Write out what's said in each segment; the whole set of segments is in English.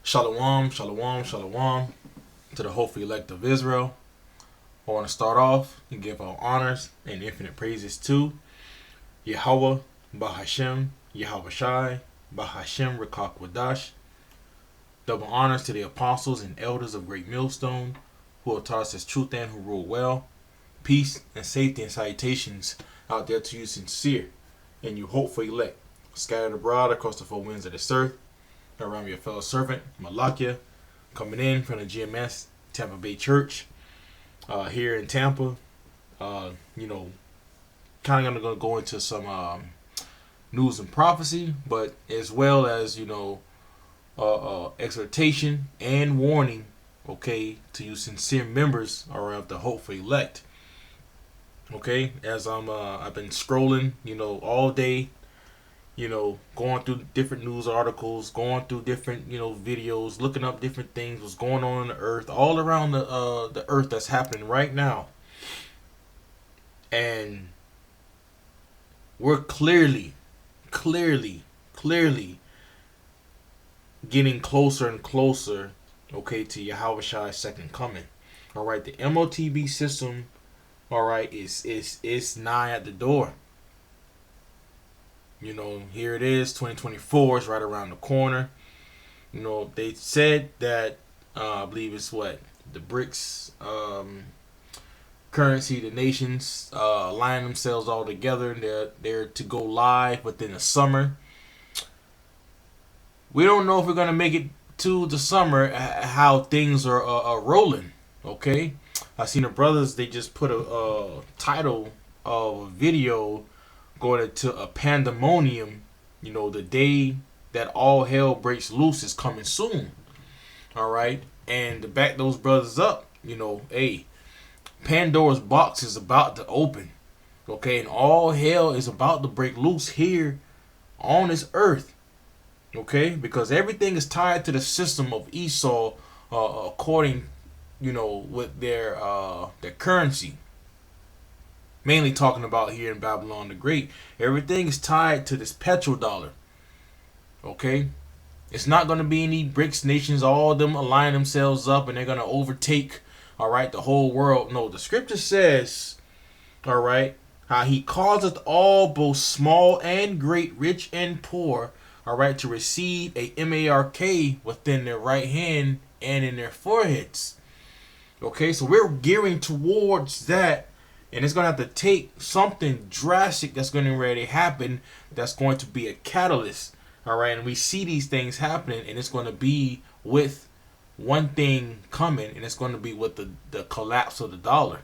Shalom, shalom, shalom to the hopeful elect of Israel. I want to start off and give all honors and infinite praises to YAHAWAH, BaHashem, YAHAWASHI, BaHashem, Rakakwadash. Double honors to the apostles and elders of GreatMillstone who have taught us as truth and who rule well. Peace and safety and salutations out there to you sincere and you hopeful elect, scattered abroad across the four winds of this earth. Around your fellow servant, Malakia, coming in from the GMS Tampa Bay Church here in Tampa. Kind of going to go into some news and prophecy, but as well as, exhortation and warning, okay, to you sincere members around the hopeful elect. Okay, as I've been scrolling, all day, going through different news articles, going through different, videos, looking up different things, what's going on the earth, all around the earth that's happening right now. And we're clearly getting closer and closer, okay, to Yahawashi's second coming. All right, the MOTB system, all right, is nigh at the door. Here it is, 2024 is right around the corner. They said that, I believe it's the BRICS currency, the nations align themselves all together. They're to go live within the summer. We don't know if we're going to make it to the summer, how things are rolling, okay? I seen the brothers, they just put a title of a video going into a pandemonium. The day that all hell breaks loose is coming soon. All right. And to back those brothers up, hey, Pandora'S box is about to open. Okay. And all hell is about to break loose here on this earth. Okay. Because everything is tied to the system of Esau, according, with their currency. Mainly talking about here in Babylon the Great. Everything is tied to this petrodollar. Okay? It's not going to be any BRICS nations, all of them align themselves up and they're going to overtake, all right, the whole world. No, the scripture says, all right, how he causeth all, both small and great, rich and poor, all right, to receive a mark within their right hand and in their foreheads. Okay, so we're gearing towards that. And it's going to have to take something drastic that's going to already happen that's going to be a catalyst. All right. And we see these things happening, and it's going to be with one thing coming, and it's going to be with the collapse of the dollar.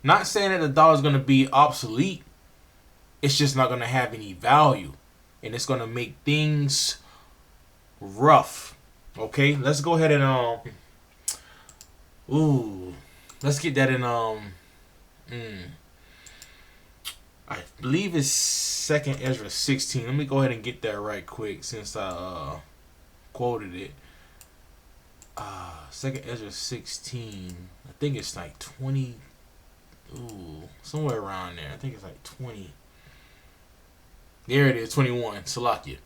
Not saying that the dollar is going to be obsolete. It's just not going to have any value. And it's going to make things rough. Okay. Let's go ahead and let's get that in I believe it's 2nd Ezra 16. Let me go ahead and get that right quick since I quoted it. 2nd Ezra 16. I think it's like 20. Somewhere around there. I think it's like 20. There it is, 21. Salakia.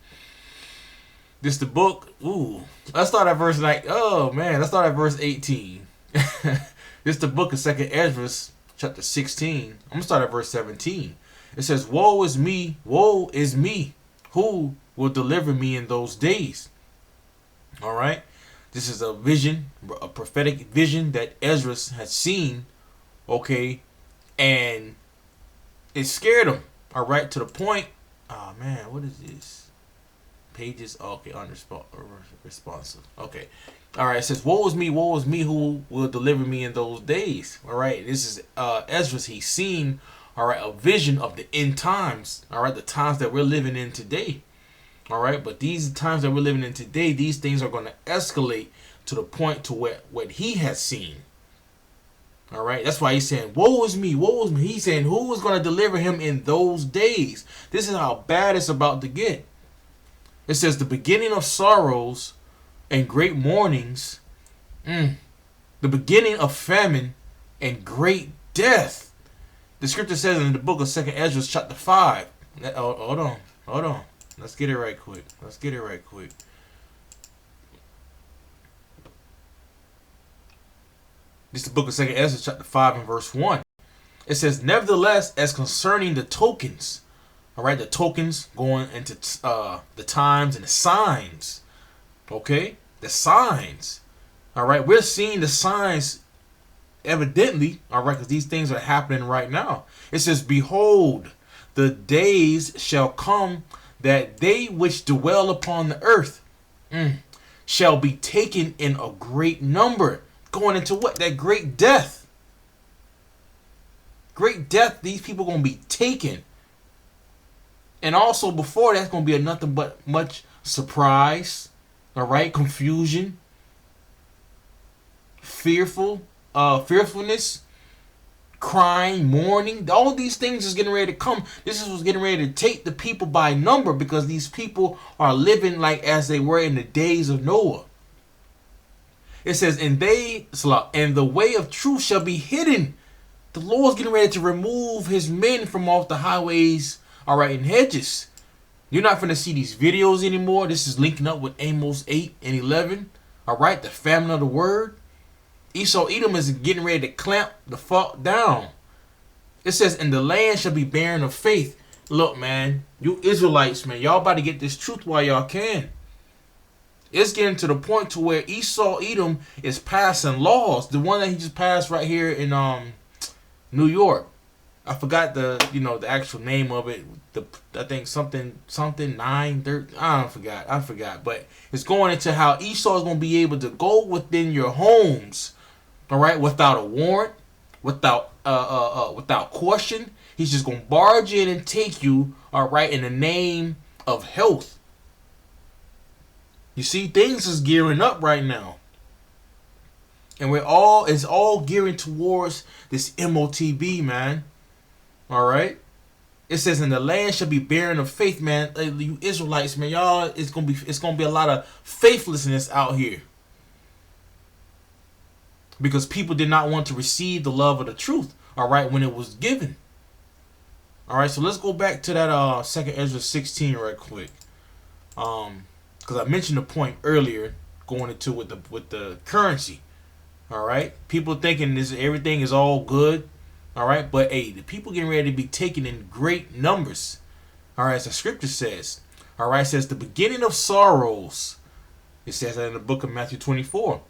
This the book. Let's start at verse let's start at verse 18. This is the book of 2nd Ezra, chapter 16. I'm going to start at verse 17. It says, woe is me, who will deliver me in those days? All right. This is a vision, a prophetic vision that Ezra had seen, okay, and it scared him, all right, to the point, oh man, what is this? Pages, okay, unresponsive, okay. All right, it says, woe is me, who will deliver me in those days? All right, this is Ezra. He's seen, all right, a vision of the end times, all right, the times that we're living in today. All right, but these times that we're living in today, these things are going to escalate to the point to what he has seen. All right, that's why he's saying, woe is me. He's saying, who is going to deliver him in those days? This is how bad it's about to get. It says, the beginning of sorrows and great mournings, the beginning of famine and great death. The scripture says in the book of 2nd Ezra, chapter 5. Hold on. Let's get it right quick. This is the book of 2nd Ezra, chapter 5 and verse 1. It says, nevertheless, as concerning the tokens, all right, the tokens going into the times and the signs, okay, the signs, all right, we're seeing the signs evidently, all right, because these things are happening right now. It says, behold, the days shall come that they which dwell upon the earth shall be taken in a great number. Going into what? That great death. Great death, these people are going to be taken. And also before that's going to be nothing but much surprise, all right, confusion, fearfulness, crying, mourning. All these things is getting ready to come. This is what's getting ready to take the people by number, because these people are living like as they were in the days of Noah. It says, and the way of truth shall be hidden. The Lord's getting ready to remove his men from off the highways, all right, and hedges. You're not going to see these videos anymore. This is linking up with Amos 8 and 11. All right, the famine of the word. Esau, Edom is getting ready to clamp the fuck down. It says, and the land shall be barren of faith. Look, man, you Israelites, man, y'all about to get this truth while y'all can. It's getting to the point to where Esau, Edom is passing laws. The one that he just passed right here in New York. I forgot the actual name of it. I think something 930. I forgot. But it's going into how Esau is going to be able to go within your homes, all right, without a warrant, without question. He's just going to barge in and take you, all right, in the name of health. You see, things is gearing up right now. And it's all gearing towards this MOTB, man. All right. It says, and the land shall be barren of faith, man. You Israelites, man, y'all, it's gonna be a lot of faithlessness out here, because people did not want to receive the love of the truth, all right, when it was given. All right, so let's go back to that 2nd Ezra 16 right quick, because I mentioned the point earlier going into with the currency. All right, people thinking everything is all good. All right, but hey, the people getting ready to be taken in great numbers. All right, as the scripture says. All right, it says the beginning of sorrows. It says that in the book of Matthew 24.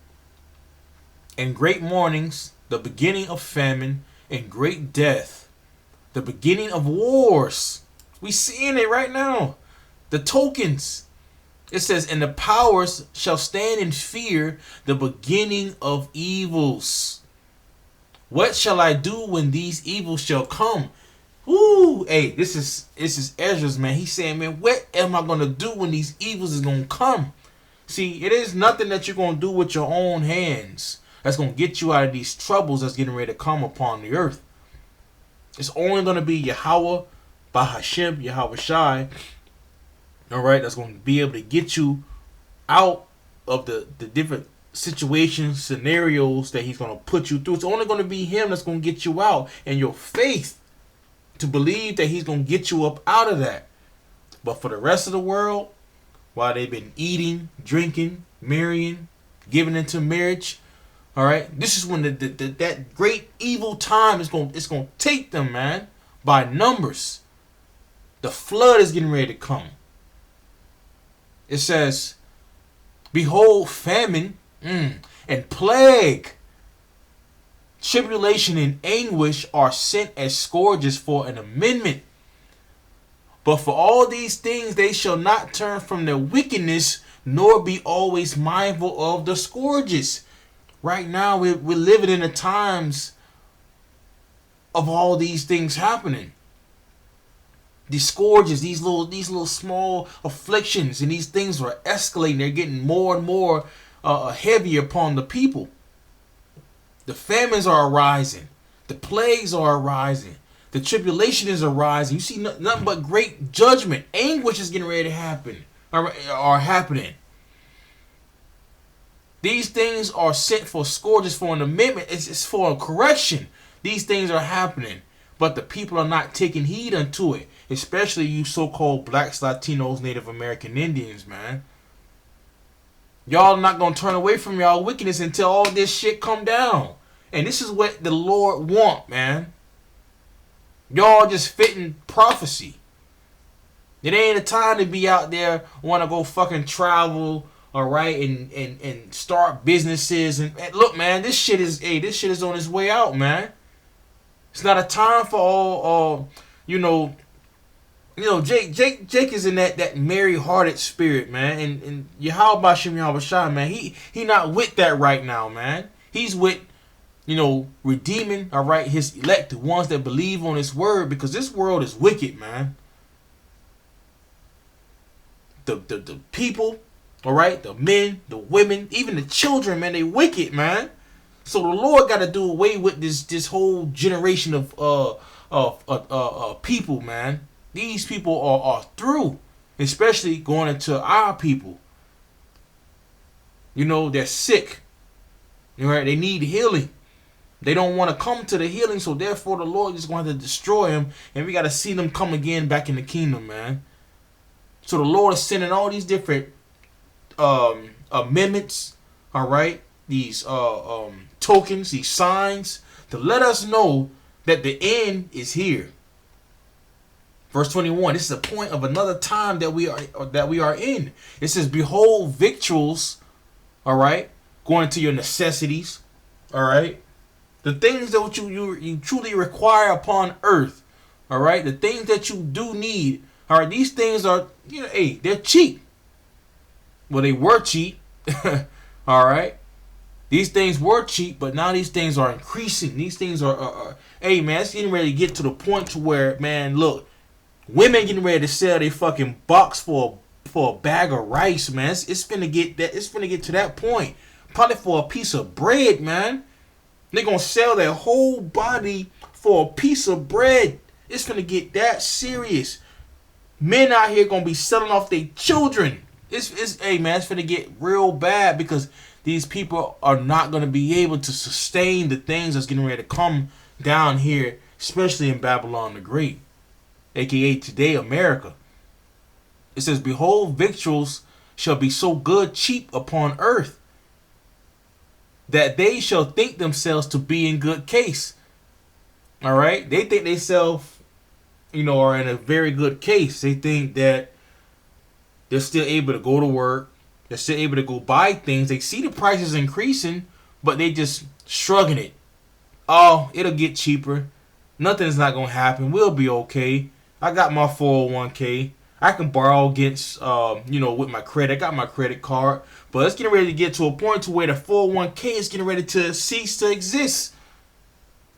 And great mournings, the beginning of famine, and great death, the beginning of wars. We seeing it right now. The tokens. It says, and the powers shall stand in fear, the beginning of evils. What shall I do when these evils shall come? Ooh, hey, this is Ezra's, man. He's saying, man, what am I going to do when these evils is going to come? See, it is nothing that you're going to do with your own hands that's going to get you out of these troubles that's getting ready to come upon the earth. It's only going to be YAHAWAH, BaHashem, YAHAWASHI, all right, that's going to be able to get you out of the different situations, scenarios that he's going to put you through. It's only going to be him that's going to get you out, and your faith to believe that he's going to get you up out of that. But for the rest of the world, while they've been eating, drinking, marrying, giving into marriage, all right, this is when that great evil time is going to take them, man, by numbers. The flood is getting ready to come. It says, behold, famine and plague, tribulation and anguish are sent as scourges for an amendment. But for all these things they shall not turn from their wickedness, nor be always mindful of the scourges. Right now we're living in the times of all these things happening. These scourges, these little small afflictions, and these things are escalating. They're getting more and more heavy upon the people. The famines are arising. The plagues are arising. The tribulation is arising. You see nothing but great judgment. Anguish is getting ready to happen. Are happening. These things are sent for scourges, for an amendment. It's for a correction. These things are happening. But the people are not taking heed unto it. Especially you so-called blacks, Latinos, Native American Indians, man. Y'all not going to turn away from y'all wickedness until all this shit come down. And this is what the Lord want, man. Y'all just fitting prophecy. It ain't a time to be out there want to go fucking travel, all right, and start businesses. And look, man, this shit is on its way out, man. It's not a time for all Jake is in that merry-hearted spirit, man. And YAHAWASHI, man, he not with that right now, man. He's with, redeeming, all right, his elect, the ones that believe on his word, because this world is wicked, man. The people, all right, the men, the women, even the children, man, they wicked, man. So the Lord got to do away with this whole generation of people, man. These people are through, especially going into our people. They're sick. Right? They need healing. They don't want to come to the healing, so therefore the Lord is going to destroy them, and we got to see them come again back in the kingdom, man. So the Lord is sending all these different amendments, all right, these tokens, these signs, to let us know that the end is here. Verse 21, this is a point of another time that we are in. It says, behold, victuals, all right, going to your necessities, all right, the things that you truly require upon earth, all right, the things that you do need, all right, these things are, they're cheap. Well, they were cheap, all right. These things were cheap, but now these things are increasing. These things are hey, man, it's getting ready to get to the point to where, man, look, women getting ready to sell their fucking box for a bag of rice, man. It's finna get to that point. Probably for a piece of bread, man. They're gonna sell their whole body for a piece of bread. It's finna get that serious. Men out here gonna be selling off their children. Hey, man, it's finna get real bad, because these people are not gonna be able to sustain the things that's getting ready to come down here, especially in Babylon the Great, aka today America. It says, behold, victuals shall be so good cheap upon earth, that they shall think themselves to be in good case. All right, they think they self, are in a very good case. They think that they're still able to go to work. They're still able to go buy things. They see the prices increasing, but they just shrugging it. Oh, it'll get cheaper. Nothing's not gonna happen. We'll be okay. I got my 401k. I can borrow against, with my credit. I got my credit card. But it's getting ready to get to a point to where the 401k is getting ready to cease to exist.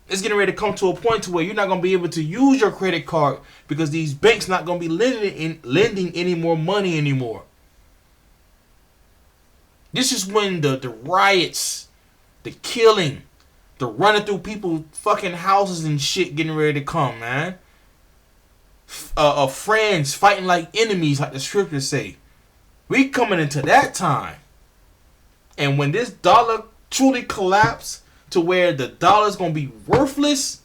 It's getting ready to come to a point to where you're not going to be able to use your credit card, because these banks not going to be lending any more money anymore. This is when the riots, the killing, the running through people's fucking houses and shit getting ready to come, man. Friends fighting like enemies, like the scriptures say. We coming into that time. And when this dollar truly collapse to where the dollar's going to be worthless,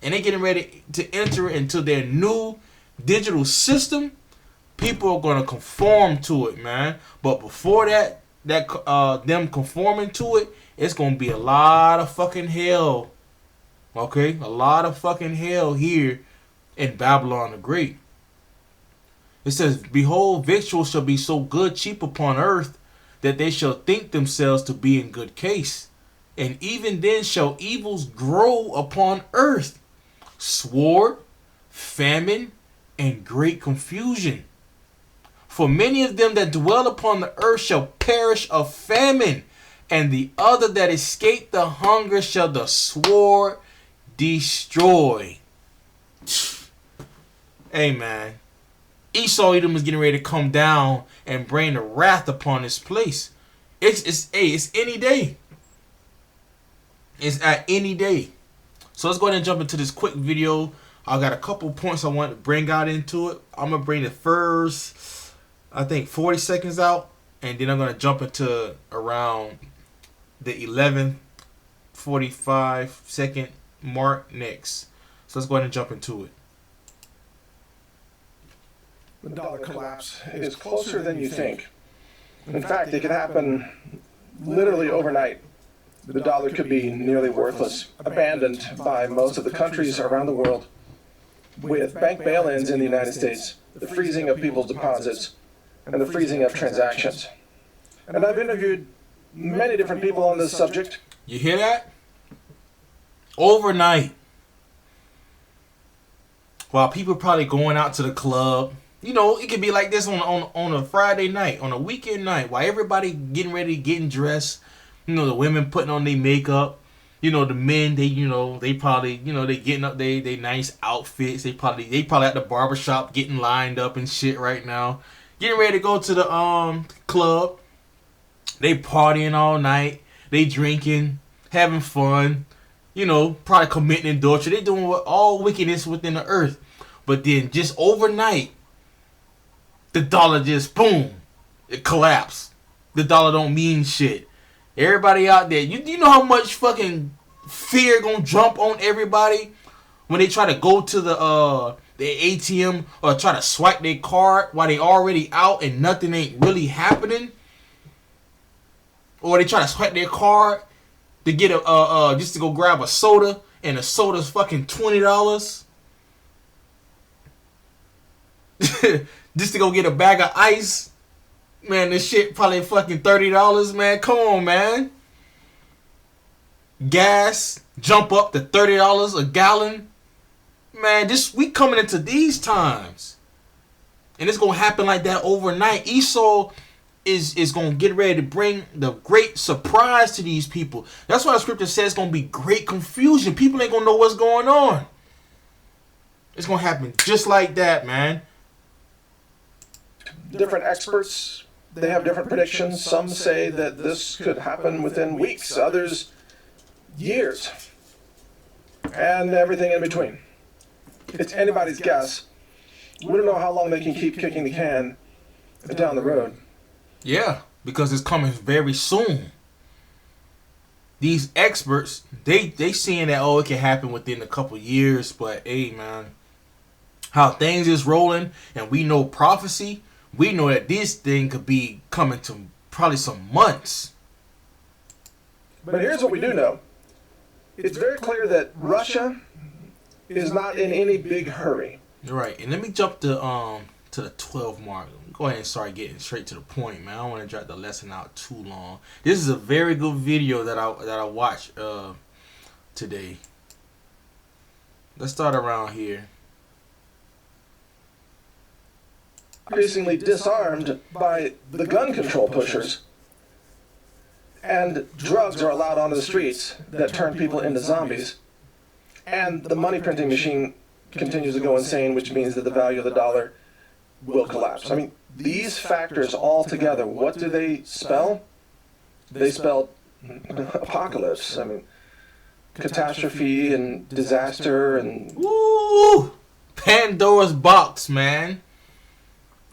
and they getting ready to enter into their new digital system, people are going to conform to it, man. But before that them conforming to it, it's going to be a lot of fucking hell. Okay? A lot of fucking hell here in Babylon the Great. It says, behold, victuals shall be so good cheap upon earth, that they shall think themselves to be in good case. And even then shall evils grow upon earth, sword, famine, and great confusion. For many of them that dwell upon the earth shall perish of famine, and the other that escape the hunger shall the sword destroy. Hey, man. Esau Edom is getting ready to come down and bring the wrath upon this place. It's any day. It's at any day. So let's go ahead and jump into this quick video. I got a couple points I want to bring out into it. I'm going to bring the first, I think, 40 seconds out. And then I'm going to jump into around the 11:45 second mark next. So let's go ahead and jump into it. The dollar collapse is closer than you think. In fact, it could happen literally overnight. the dollar could be nearly worthless, abandoned by most of the countries around the world, with bank bail-ins in the United States, the freezing of people's deposits, and the freezing of transactions. And I've interviewed many different people on this subject. You hear that? Overnight, while people probably going out to the club, you know, it could be like this on a Friday night, on a weekend night, while everybody getting ready, getting dressed. You know, the women putting on their makeup. You know, the men, they probably, they getting up they nice outfits. They probably at the barbershop getting lined up and shit right now. Getting ready to go to the club. They partying all night. They drinking, having fun. You know, probably committing adultery. They doing all wickedness within the earth. But then just overnight, the dollar just boom, it collapsed. The dollar don't mean shit. Everybody out there, you know how much fucking fear gonna jump on everybody when they try to go to the ATM or try to swipe their card while they already out and nothing ain't really happening, or they try to swipe their card to get a just to go grab a soda and the soda's fucking $20. Just to go get a bag of ice. Man, this shit probably fucking $30, man. Come on, man. Gas jump up to $30 a gallon. Man, we coming into these times. And it's gonna happen like that overnight. Esau is gonna get ready to bring the great surprise to these people. That's why the scripture says it's gonna be great confusion. People ain't gonna know what's going on. It's gonna happen just like that, man. Different experts, they have different predictions. Some say that this could happen within weeks, others years, and everything in between. It's anybody's guess. We don't know how long they can keep kicking the can down the road. Yeah, because it's coming very soon. These experts, they seeing that, it can happen within a couple years, but hey, man, how things is rolling, and we know prophecy, we know that this thing could be coming to probably some months. But here's what we do know. It's very clear that Russia is not in any big hurry. You're right. And let me jump to the 12 mark. Go ahead and start getting straight to the point, man. I don't want to drag the lesson out too long. This is a very good video that I watched today. Let's start around here. Increasingly disarmed by the gun control pushers. And drugs are allowed onto the streets that turn people into zombies. And the money printing machine continues to go insane, which means that the value of the dollar will collapse. I mean, these factors all together, what do they spell? They spell apocalypse. I mean, catastrophe and disaster and... Woo! Pandora's box, man.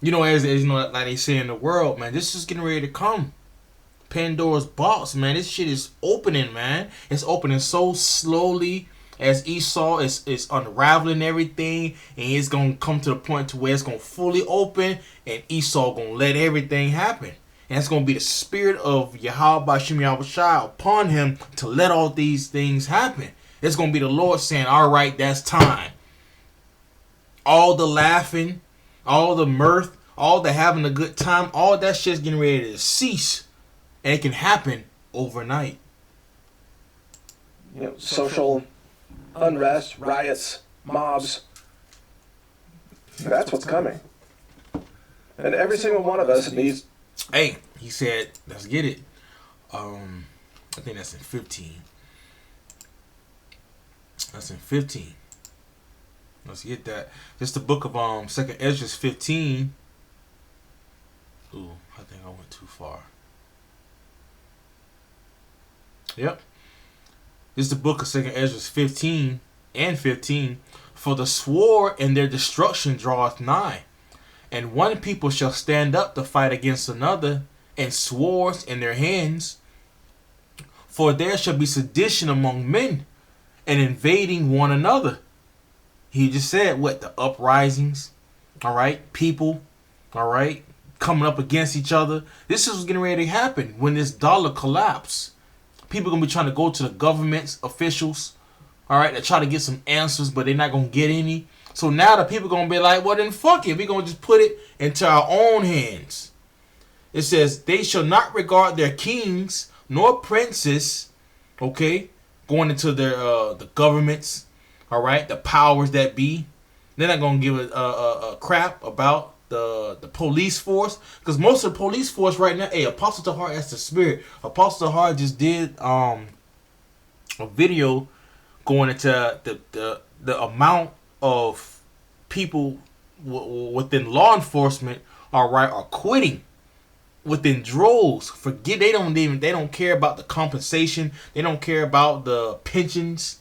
You know, as you know, like they say in the world, man, this is getting ready to come. Pandora's box, man. This shit is opening, man. It's opening so slowly as Esau is unraveling everything, and it's gonna come to the point to where it's gonna fully open, and Esau gonna let everything happen. And it's gonna be the spirit of YAHAWASHI upon him to let all these things happen. It's gonna be the Lord saying, all right, that's time. All the laughing, all the mirth, all the having a good time, all that shit's getting ready to cease. And it can happen overnight. You know, social unrest, riots, mobs. That's what's coming. And every single one of us needs... Hey, he said, let's get it. I think that's in 15. That's in 15. Let's get that. Just the book of 2nd Ezra 15. Ooh, I think I went too far. Yep. This is the book of 2nd Ezra 15 and 15. For the sword and their destruction draweth nigh, and one people shall stand up to fight against another, and swords in their hands. For there shall be sedition among men, and invading one another. He just said what? The uprisings. Alright? People. Alright? Coming up against each other. This is getting ready to happen when this dollar collapses. People gonna be trying to go to the government's officials, all right, to try to get some answers, but they're not gonna get any. So now the people gonna be like, well then fuck it, we gonna just put it into our own hands. It says, they shall not regard their kings nor princes, okay, going into their the governments, all right, the powers that be. They're not gonna give a crap about the police force, because most of the police force right now, hey, Apostle Tahar, that's the spirit. Apostle Tahar just did a video going into the amount of people within law enforcement, all right, are quitting within droves. Forget, they don't care about the compensation. They don't care about the pensions.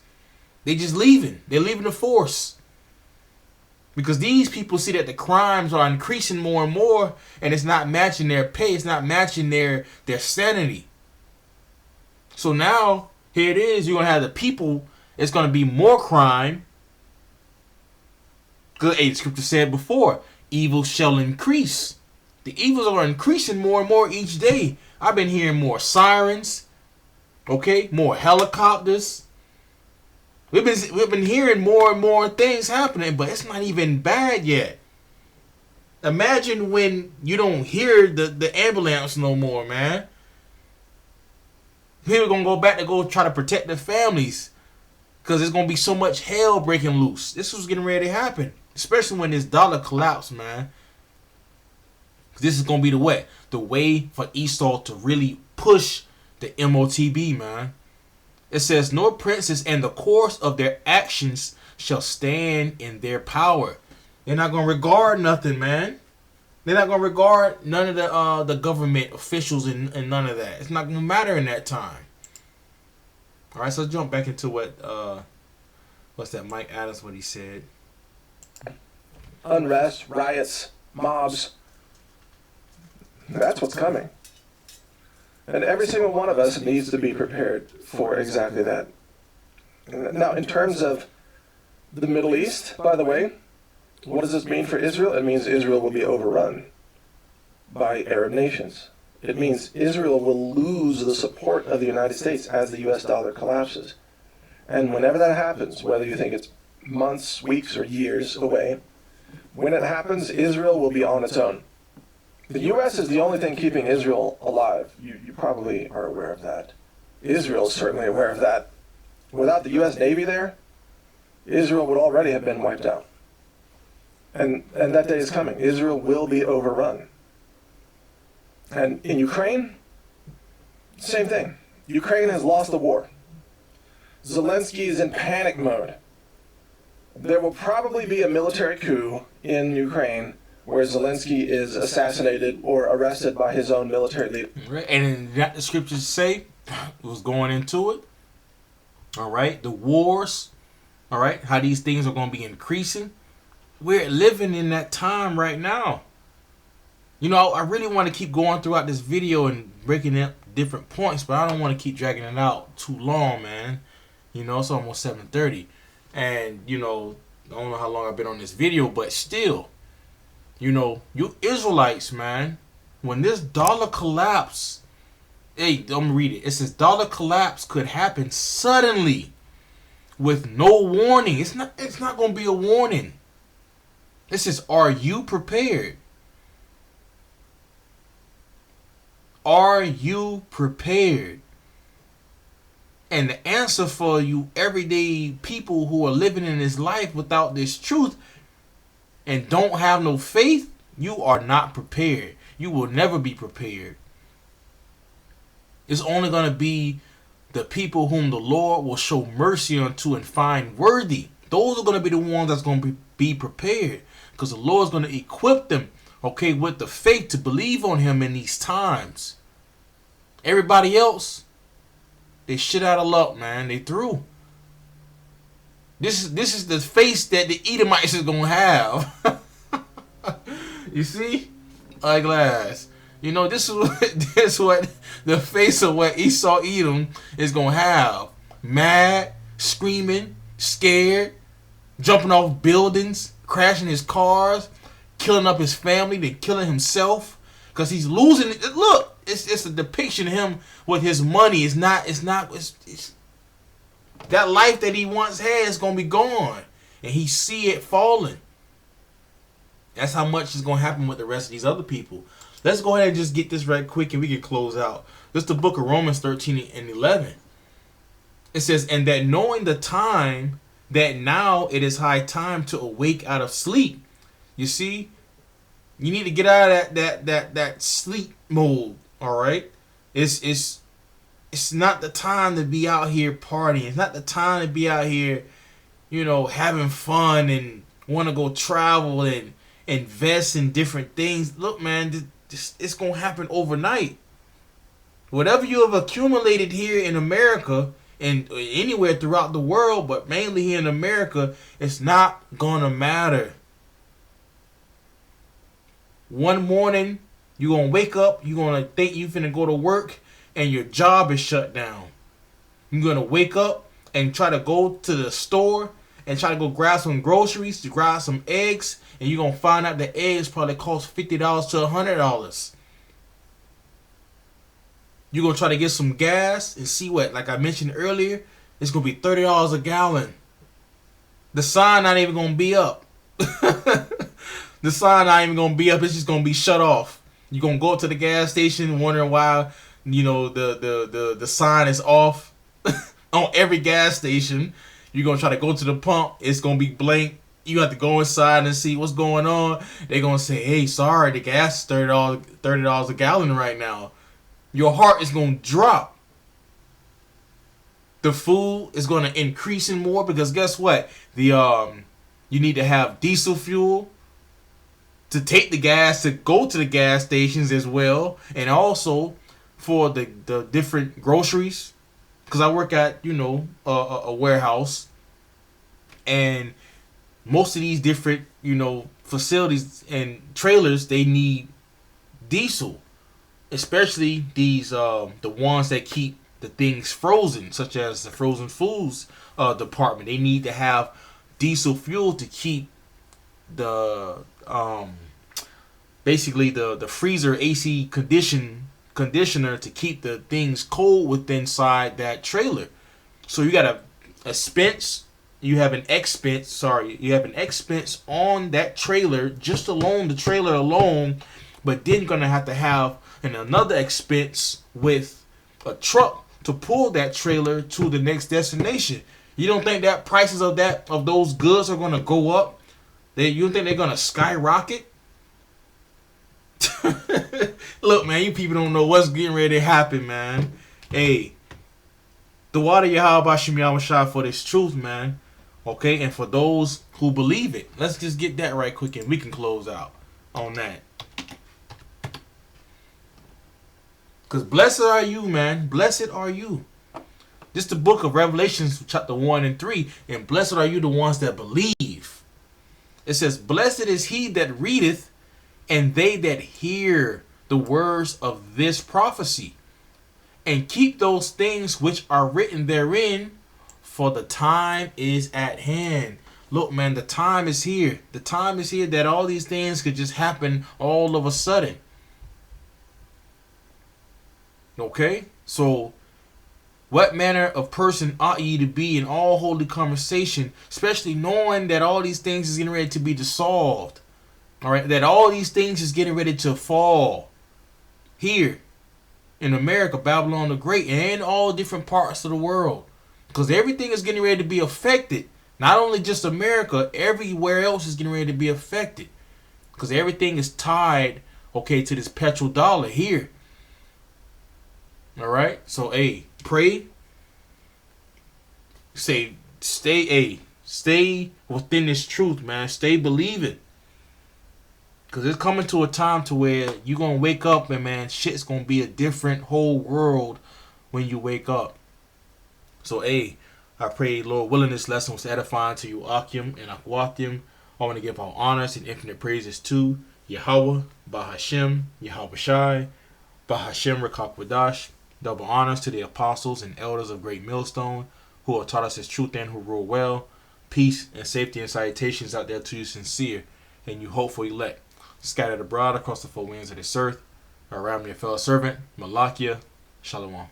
They just leaving. They're leaving the force. Because these people see that the crimes are increasing more and more, and it's not matching their pay. It's not matching their sanity. So now, here it is. You're going to have the people. It's going to be more crime. Because, the scripture said before, evil shall increase. The evils are increasing more and more each day. I've been hearing more sirens. Okay? More helicopters. We've been hearing more and more things happening, but it's not even bad yet. Imagine when you don't hear the ambulance no more, man. People gonna go back to go try to protect their families, because there's gonna be so much hell breaking loose. This was getting ready to happen, especially when this dollar collapse, man. This is gonna be the way for Esau to really push the MOTB, man. It says, nor princes and the course of their actions shall stand in their power. They're not going to regard nothing, man. They're not going to regard none of the government officials and none of that. It's not going to matter in that time. All right, so let's jump back into what's that, Mike Adams, what he said. Unrest, riots, mobs. That's what's coming. And every single one of us needs to be prepared for exactly that. Now, in terms of the Middle East, by the way, what does this mean for Israel? It means Israel will be overrun by Arab nations. It means Israel will lose the support of the United States as the US dollar collapses. And whenever that happens, whether you think it's months, weeks, or years away, when it happens, Israel will be on its own. The U.S. is the only thing keeping Israel alive. You probably are aware of that. Israel is certainly aware of that. Without the U.S. Navy there, Israel would already have been wiped out. And that day is coming. Israel will be overrun. And in Ukraine, same thing. Ukraine has lost the war. Zelensky is in panic mode. There will probably be a military coup in Ukraine where Zelensky is assassinated or arrested by his own military leader. Right. And that the scriptures say was going into it. All right. The wars. All right. How these things are going to be increasing. We're living in that time right now. You know, I really want to keep going throughout this video and breaking up different points, but I don't want to keep dragging it out too long, man. You know, it's almost 7:30. And, you know, I don't know how long I've been on this video, but still. You know, you Israelites, man, when this dollar collapse, hey, I'm gonna read it. It says dollar collapse could happen suddenly with no warning. It's not gonna be a warning. It says, are you prepared? Are you prepared? And the answer for you everyday people who are living in this life without this truth and don't have no faith, you are not prepared. You will never be prepared. It's only going to be the people whom the Lord will show mercy unto and find worthy. Those are going to be the ones that's going to be prepared, because the Lord's going to equip them, okay, with the faith to believe on him in these times. Everybody else, they shit out of luck, man. They through. This is the face that the Edomites is gonna have. You see, eyeglass. You know, this is what the face of what Esau Edom is gonna have. Mad, screaming, scared, jumping off buildings, crashing his cars, killing up his family, then killing himself, because he's losing it. Look, it's a depiction of him with his money. It's that life that he once had is gonna be gone, and he see it falling. That's how much is gonna happen with the rest of these other people. Let's go ahead and just get this right quick, and we can close out. This is the book of Romans 13 and 11. It says, "And that knowing the time, that now it is high time to awake out of sleep." You see, you need to get out of that sleep mode. All right, it's not the time to be out here partying. It's not the time to be out here, having fun and want to go travel and invest in different things. Look, man, it's gonna happen overnight. Whatever you have accumulated here in America and anywhere throughout the world, but mainly here in America, it's not gonna matter. One morning, you're gonna wake up, you're gonna think you're finna go to work, and your job is shut down. You're gonna wake up and try to go to the store and try to go grab some groceries, to grab some eggs, and you're gonna find out the eggs probably cost $50 to $100. You're gonna try to get some gas and see what, like I mentioned earlier, it's gonna be $30 a gallon. The sign not even gonna be up. The sign not even gonna be up. It's just gonna be shut off. You're gonna go to the gas station wondering why the sign is off on every gas station. You're gonna try to go to the pump. It's gonna be blank. You have to go inside and see what's going on. They're gonna say, "Hey, sorry, the gas is $30 a gallon right now." Your heart is gonna drop. The food is gonna increase in more because guess what? You need to have diesel fuel to take the gas to go to the gas stations as well, and also for the different groceries. Because I work at a warehouse, and most of these different facilities and trailers, they need diesel, especially these the ones that keep the things frozen, such as the frozen foods department. They need to have diesel fuel to keep the basically the freezer AC conditioner to keep the things cold within inside that trailer. So you got you have an expense on that trailer, just alone, the trailer alone, but then you're gonna have to have another expense with a truck to pull that trailer to the next destination. You don't think that prices of those goods are gonna go up? You don't think they're gonna skyrocket? Look, man, you people don't know what's getting ready to happen, man. Hey, the water YAHAWASHI for this truth, man. Okay, and for those who believe it. Let's just get that right quick and we can close out on that. Because blessed are you, man. Blessed are you. This is the book of Revelations, chapter 1 and 3. And blessed are you, the ones that believe. It says, "Blessed is he that readeth, and they that hear the words of this prophecy, and keep those things which are written therein, for the time is at hand." Look, man, the time is here. The time is here that all these things could just happen all of a sudden. Okay? So, what manner of person ought ye to be in all holy conversation, especially knowing that all these things is getting ready to be dissolved? All right? That all these things is getting ready to fall. Here in America, Babylon the Great, and all different parts of the world. Because everything is getting ready to be affected. Not only just America, everywhere else is getting ready to be affected. Because everything is tied, to this petrodollar here. All right? So, pray. Stay within this truth, man. Stay believing. Because it's coming to a time to where you're going to wake up and, man, shit's going to be a different whole world when you wake up. So, I pray, Lord willing, this lesson was edifying to you, Akim and Akwathim. I want to give all honors and infinite praises to Yahawah, Bahashem, YAHAWASHI, Bahashem Rakakwadash. Double honors to the apostles and elders of Great Millstone who have taught us his truth and who rule well. Peace and safety and salutations out there to you sincere and you hopeful elect, scattered abroad across the four winds of this earth. Around your fellow servant, Malakia, Shalom.